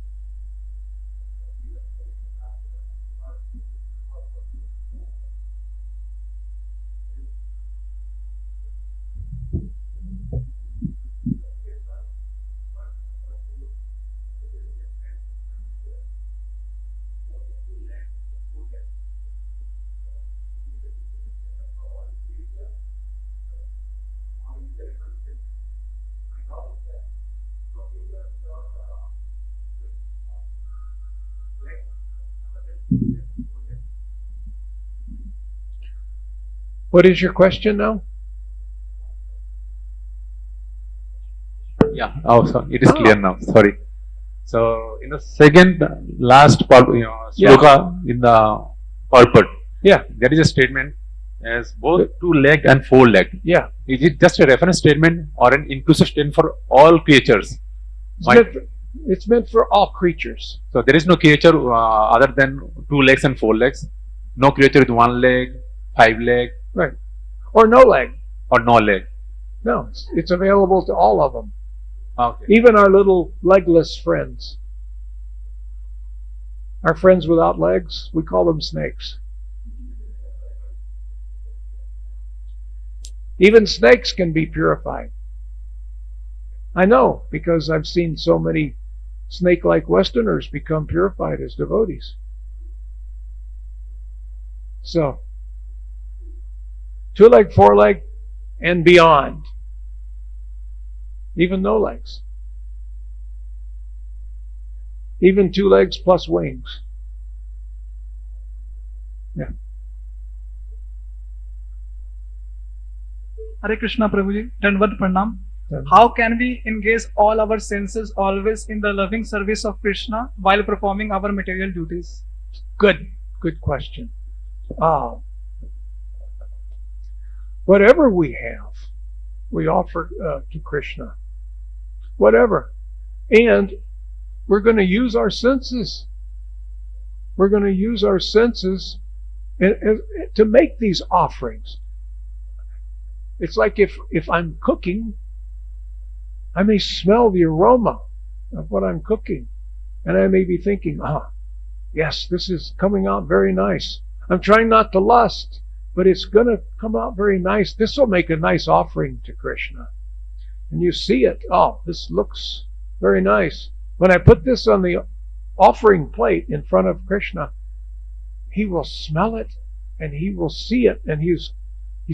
What is your question now? Yeah, sorry. It is clear now. Sorry. So, in the second last part, sloka in the purport, there is a statement as both two-legged and four-legged. Yeah. Is it just a reference statement or an inclusive statement for all creatures? It's meant for all creatures. So, there is no creature other than 2 legs and 4 legs. No creature with 1 leg, 5 leg. Right. Or no leg. Or no leg. No, it's available to all of them. Okay. Even our little legless friends. Our friends without legs, we call them snakes. Even snakes can be purified. I know, because I've seen so many snake-like Westerners become purified as devotees. So, 2-leg, 4-leg, and beyond. even no legs. Even 2 legs plus wings. Yeah. Hare Krishna Prabhuji, Dandavat Pranam. Yeah. How can we engage all our senses always in the loving service of Krishna while performing our material duties? Good question. Whatever we have, we offer to Krishna. Whatever. And we're going to use our senses. We're going to use our senses to make these offerings. It's like if I'm cooking, I may smell the aroma of what I'm cooking. And I may be thinking, yes, this is coming out very nice. I'm trying not to lust, but it's going to come out very nice. This will make a nice offering to Krishna. And you see it. This looks very nice. When I put this on the offering plate in front of Krishna, he will smell it and he will see it, and he's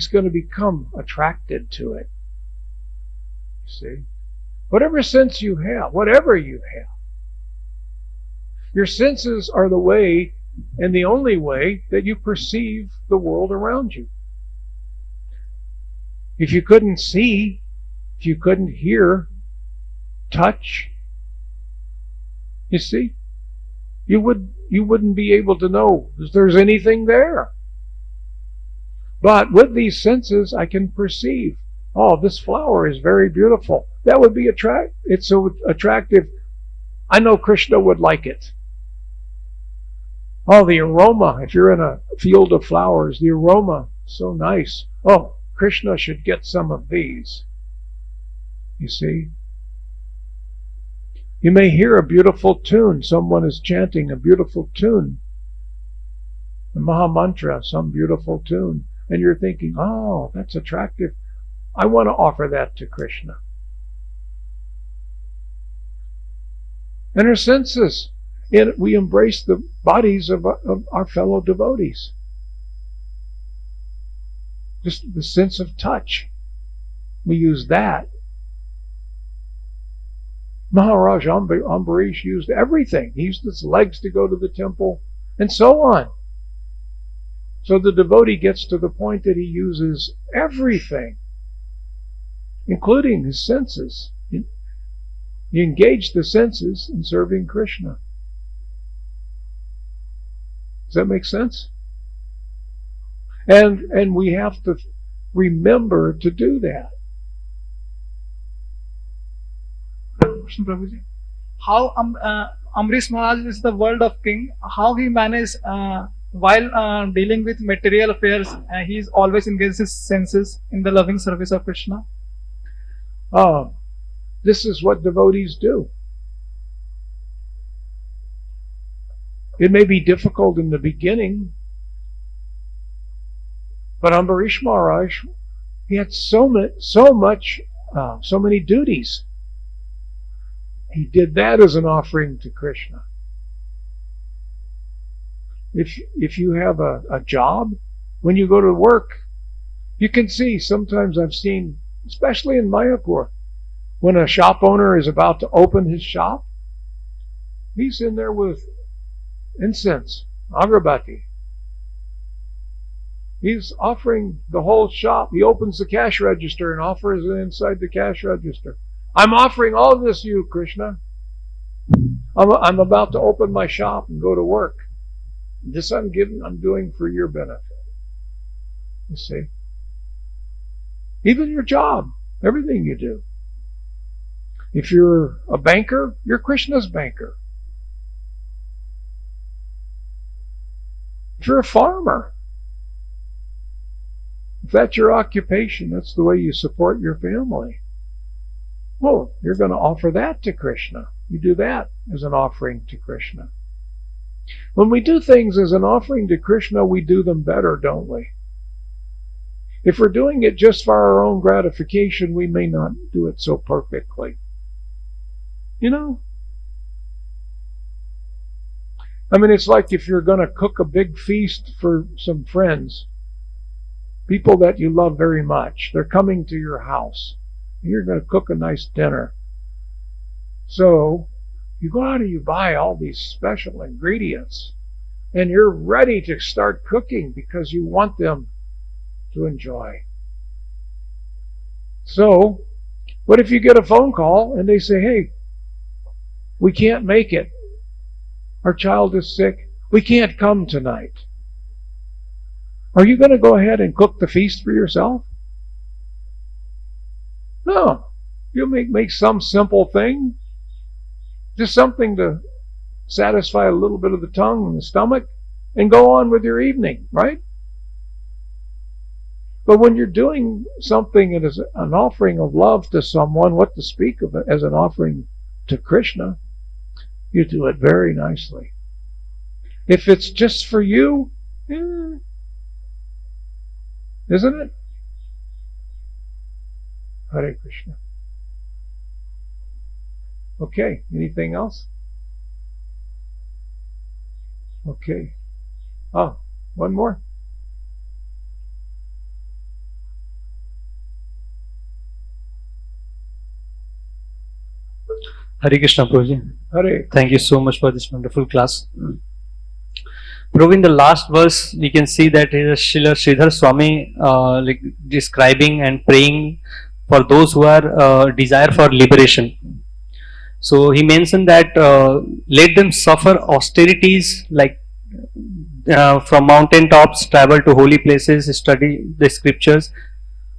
going to become attracted to it. You see? Whatever sense you have, whatever you have, your senses are the way and the only way that you perceive the world around you. If you couldn't see, if you couldn't hear, touch, you see, you wouldn't be able to know if there's anything there. But with these senses, I can perceive, this flower is very beautiful. That would be it's so attractive. I know Krishna would like it. The aroma, if you're in a field of flowers, the aroma, so nice. Krishna should get some of these. You see? You may hear a beautiful tune. Someone is chanting a beautiful tune. The Maha Mantra, some beautiful tune. And you're thinking, that's attractive. I want to offer that to Krishna. And our senses, we embrace the bodies of our fellow devotees. Just the sense of touch. We use that. Maharaj Ambarish used everything. He used his legs to go to the temple, and so on. So the devotee gets to the point that he uses everything, including his senses. He engaged the senses in serving Krishna. Does that make sense? And we have to remember to do that. Prabhuji, how Amrish Maharaj is the world of king, how he managed while dealing with material affairs, he is always engaged his senses in the loving service of Krishna. This is what devotees do. It may be difficult in the beginning, but Ambarish Maharaj, he had so many duties. He did that as an offering to Krishna. If you have a job, when you go to work, you can see, sometimes I've seen, especially in Mayapur, when a shop owner is about to open his shop, he's in there with incense, agarbatti. He's offering the whole shop. He opens the cash register and offers it inside the cash register. I'm offering all of this to you, Krishna. I'm about to open my shop and go to work. This I'm doing for your benefit. You see? Even your job, everything you do. If you're a banker, you're Krishna's banker. If you're a farmer, if that's your occupation, that's the way you support your family. Well, you're going to offer that to Krishna. You do that as an offering to Krishna. When we do things as an offering to Krishna, we do them better, don't we? If we're doing it just for our own gratification, we may not do it so perfectly. You know? I mean, it's like if you're going to cook a big feast for some friends, people that you love very much, they're coming to your house. You're going to cook a nice dinner. So you go out and you buy all these special ingredients, and you're ready to start cooking because you want them to enjoy. So, what if you get a phone call and they say, hey, we can't make it. Our child is sick. We can't come tonight. Are you going to go ahead and cook the feast for yourself? No. You'll make some simple thing, just something to satisfy a little bit of the tongue and the stomach, and go on with your evening, right? But when you're doing something as an offering of love to someone, what to speak of it as an offering to Krishna, you do it very nicely. If it's just for you, isn't it? Hare Krishna. Okay, anything else? Okay. Oh, one more? Hare Krishna, Prabhuji. Hare. Thank you so much for this wonderful class. Prabhu, in the last verse, we can see that Srila Sridhar Swami like describing and praying for those who are desire for liberation. So he mentioned that let them suffer austerities like from mountain tops, travel to holy places, study the scriptures,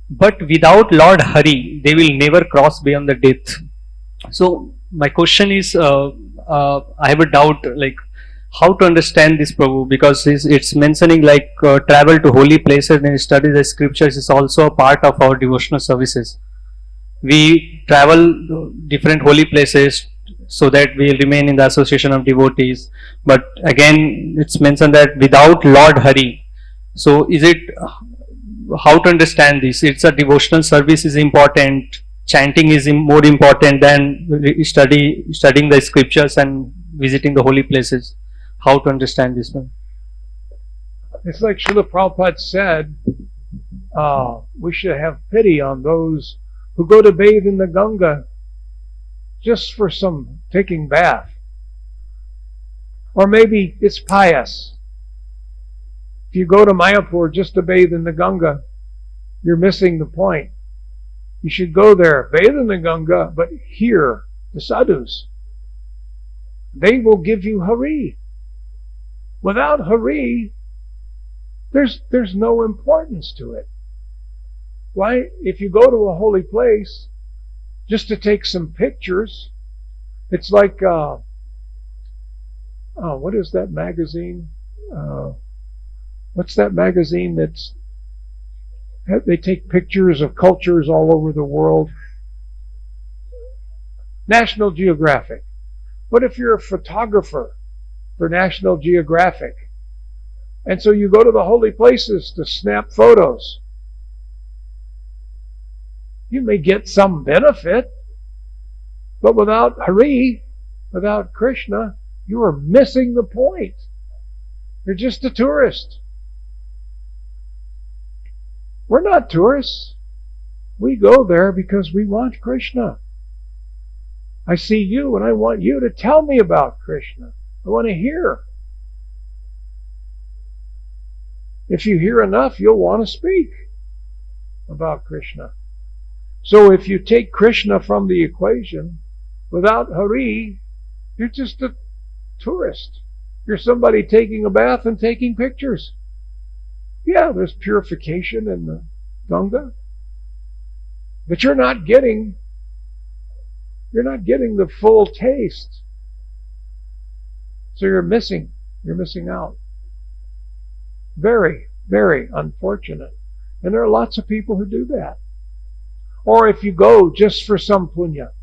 but without Lord Hari, they will never cross beyond the death. So my question is, I have a doubt, like how to understand this, Prabhu, because it's mentioning like travel to holy places and study the scriptures is also a part of our devotional services. We travel different holy places so that we remain in the association of devotees. But again, it's mentioned that without Lord Hari. So is it, how to understand this? It's a devotional service is important. Chanting is more important than studying the scriptures and visiting the holy places. How to understand this one? It's like Srila Prabhupada said, we should have pity on those who go to bathe in the Ganga just for some taking bath. Or maybe it's pious. If you go to Mayapur just to bathe in the Ganga, you're missing the point. You should go there, bathe in the Ganga, but hear the sadhus. They will give you Hari. Without Hari, there's no importance to it. Why? If you go to a holy place just to take some pictures, it's like, what is that magazine? What's that magazine that's, they take pictures of cultures all over the world? National Geographic. What if you're a photographer for National Geographic? And so you go to the holy places to snap photos. You may get some benefit, but without Hari, without Krishna, you are missing the point. You're just a tourist. We're not tourists. We go there because we want Krishna. I see you and I want you to tell me about Krishna. I want to hear. If you hear enough, you'll want to speak about Krishna. So if you take Krishna from the equation, without Hari, you're just a tourist. You're somebody taking a bath and taking pictures. Yeah, there's purification in the Ganga, but you're not getting the full taste. So you're missing out. Very, very unfortunate. And there are lots of people who do that. Or if you go just for some punya,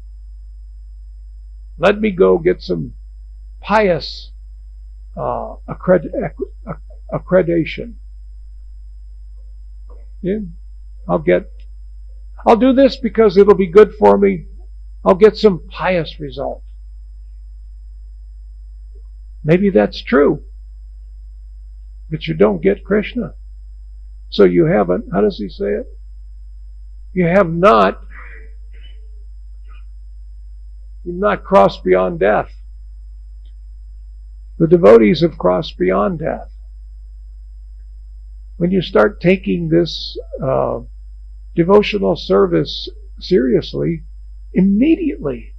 let me go get some pious accreditation. Yeah, I'll do this because it'll be good for me. I'll get some pious result. Maybe that's true, but you don't get Krishna. So you haven't, how does he say it? You have not You've not crossed beyond death. The devotees have crossed beyond death. When you start taking this devotional service seriously, immediately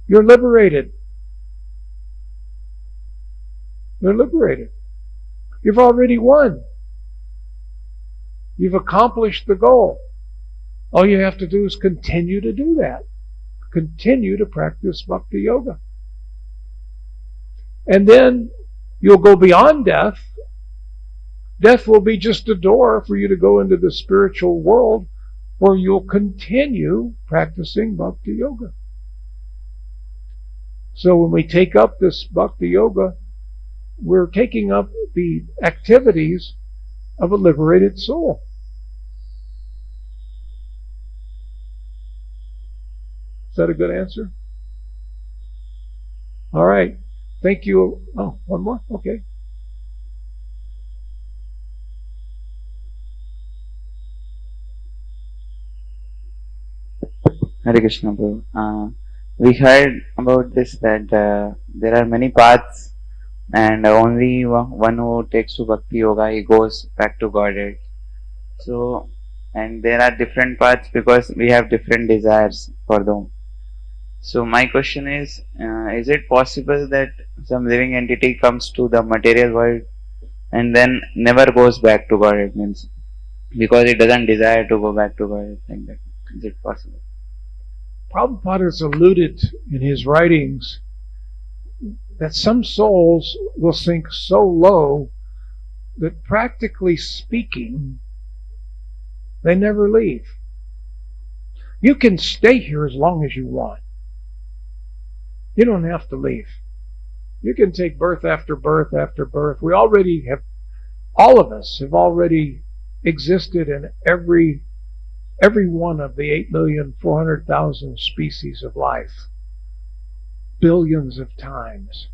you're liberated. You're liberated. You've already won. You've accomplished the goal. All you have to do is continue to do that. Continue to practice bhakti yoga. And then you'll go beyond death. Death will be just a door for you to go into the spiritual world where you'll continue practicing bhakti yoga. So when we take up this bhakti yoga, we're taking up the activities of a liberated soul. Is that a good answer? All right. Thank you. Oh, one more? Okay. Hare Krishna, Prabhu. We heard about this that there are many paths, and only one who takes to Bhakti Yoga, he goes back to Godhead. So, and there are different paths because we have different desires for them. So my question is it possible that some living entity comes to the material world and then never goes back to Godhead, means because it doesn't desire to go back to Godhead, like that? Is it possible? Prabhupada has alluded in his writings that some souls will sink so low that practically speaking, they never leave. You can stay here as long as you want. You don't have to leave. You can take birth after birth after birth. We already have, all of us have already existed in every one of the 8,400,000 species of life, billions of times.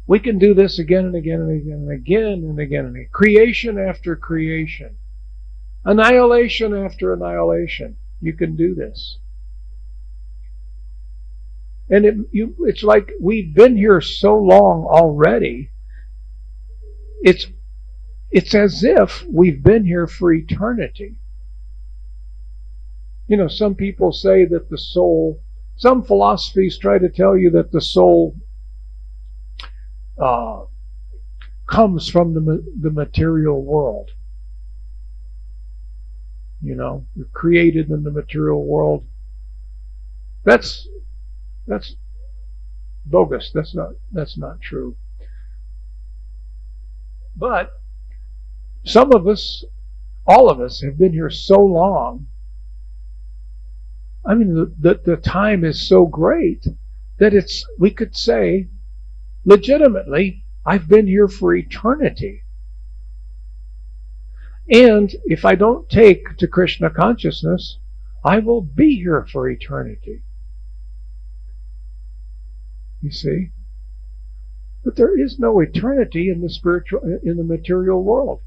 We can do this again and again and again and again and again and again. Creation after creation. Annihilation after annihilation. You can do this. And it's like we've been here so long already, it's as if we've been here for eternity. You know, some people say that the soul, some philosophies try to tell you that the soul comes from the material world. You know, you're created in the material world. That's bogus. That's not true. But some of us, all of us, have been here so long. I mean, the time is so great that we could say, legitimately, I've been here for eternity. And if I don't take to Krishna consciousness, I will be here for eternity. You see? But there is no eternity in the material world.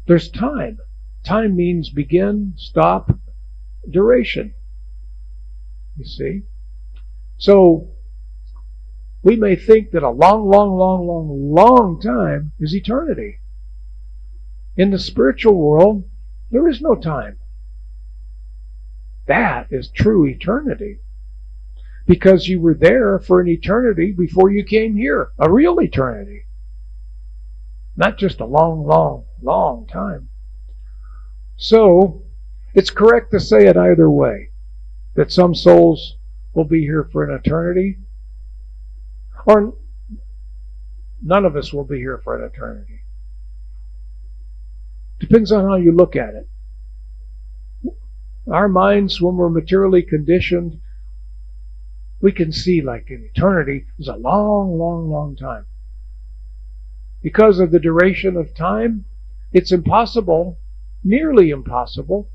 There's time. Time means begin, stop, duration. You see? So we may think that a long time is eternity. In the spiritual world, there is no time. That is true eternity. Because you were there for an eternity before you came here. A real eternity. Not just a long time. So, it's correct to say it either way. That some souls will be here for an eternity, or none of us will be here for an eternity. Depends on how you look at it. Our minds, when we're materially conditioned, we can see like an eternity is a long time. Because of the duration of time, it's impossible, nearly impossible,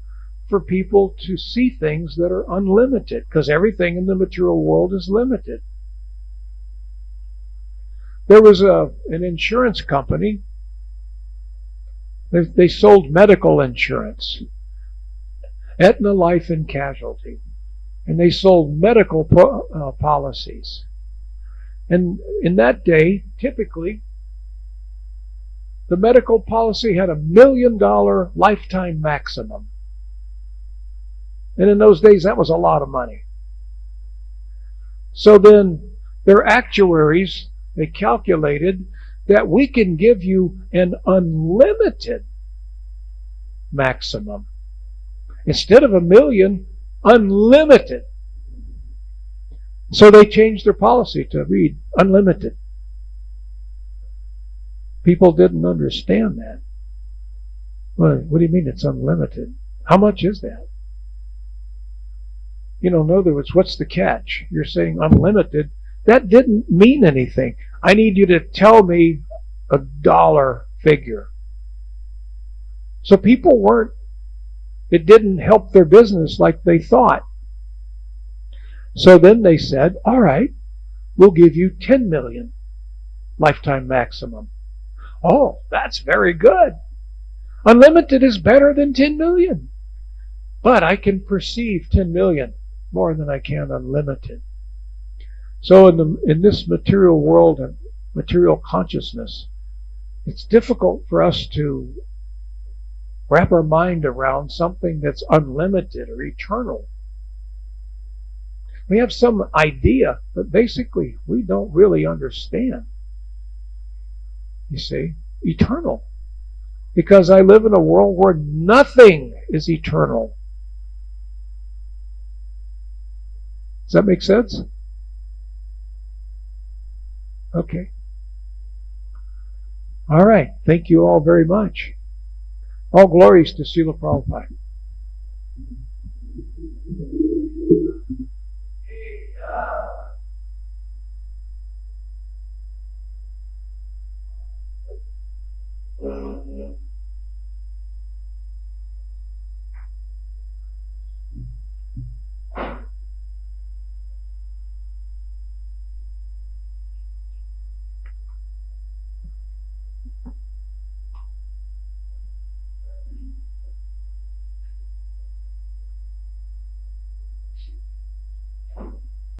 for people to see things that are unlimited, because everything in the material world is limited. There was an insurance company. They sold medical insurance, Aetna Life and Casualty. And they sold medical policies. And in that day, typically, the medical policy had $1 million lifetime maximum. And in those days, that was a lot of money. So then their actuaries, they calculated that we can give you an unlimited maximum. Instead of $1 million, unlimited. So they changed their policy to read unlimited. People didn't understand that. What do you mean it's unlimited? How much is that? In other words, what's the catch? You're saying unlimited. That didn't mean anything. I need you to tell me a dollar figure. So people it didn't help their business like they thought. So then they said, all right, we'll give you 10 million lifetime maximum. Oh, that's very good. Unlimited is better than 10 million. But I can perceive 10 million more than I can unlimited. So in this material world and material consciousness, it's difficult for us to wrap our mind around something that's unlimited or eternal. We have some idea, but basically we don't really understand. You see, eternal. Because I live in a world where nothing is eternal. Does that make sense? Okay. All right. Thank you all very much. All glories to Srila Prabhupada.